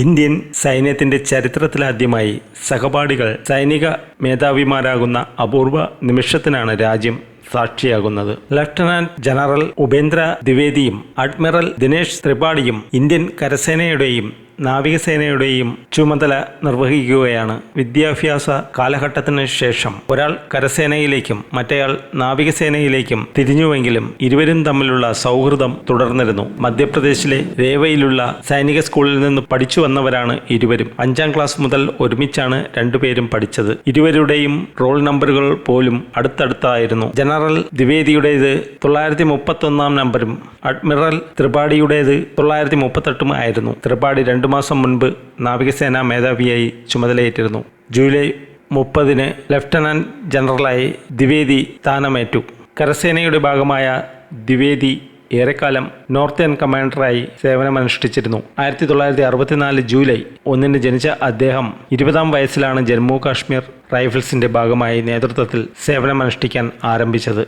Indian സൈന്യത്തിന്റെ ചരിത്രത്തിലാദ്യമായി സഹപാഠികൾ സൈനിക മേധാവിമാരാകുന്ന അപൂർവ നിമിഷത്തിനാണ് രാജ്യം സാക്ഷിയാകുന്നത്. ലഫ്റ്റനന്റ് ജനറൽ ഉപേന്ദ്ര ദ്വിവേദിയും അഡ്മിറൽ ദിനേശ് ത്രിപാഠിയും ഇന്ത്യൻ കരസേനയുടെയും നാവികസേനയുടെയും ചുമതല നിർവഹിക്കുകയാണ്. വിദ്യാഭ്യാസ കാലഘട്ടത്തിന് ശേഷം ഒരാൾ കരസേനയിലേക്കും മറ്റേയാൾ നാവികസേനയിലേക്കും തിരിഞ്ഞുവെങ്കിലും ഇരുവരും തമ്മിലുള്ള സൗഹൃദം തുടർന്നിരുന്നു. മധ്യപ്രദേശിലെ രേവയിലുള്ള സൈനിക സ്കൂളിൽ നിന്ന് പഠിച്ചു വന്നവരാണ് ഇരുവരും. 5ാം ക്ലാസ് മുതൽ ഒരുമിച്ചാണ് രണ്ടുപേരും പഠിച്ചത്. ഇരുവരുടെയും റോൾ നമ്പറുകൾ പോലും അടുത്തടുത്തായിരുന്നു. ജനറൽ ദ്വിവേദിയുടേത് 931 നമ്പറും അഡ്മിറൽ ത്രിപാഠിയുടേത് 938 ആയിരുന്നു. ത്രിപാഠി 2 മാസം മുൻപ് നാവികസേനാ മേധാവിയായി ചുമതലയേറ്റിരുന്നു. ജൂലൈ 30 ലഫ്റ്റനന്റ് ജനറലായി ദ്വിവേദി സ്ഥാനമേറ്റു. കരസേനയുടെ ഭാഗമായ ദ്വിവേദി ഏറെക്കാലം നോർത്തേൺ കമാൻഡറായി സേവനമനുഷ്ഠിച്ചിരുന്നു. 1964 ജൂലൈ 1 ജനിച്ച അദ്ദേഹം 20ാം വയസ്സിലാണ് ജമ്മു കാശ്മീർ റൈഫിൾസിന്റെ ഭാഗമായി നേതൃത്വത്തിൽ സേവനമനുഷ്ഠിക്കാൻ ആരംഭിച്ചത്.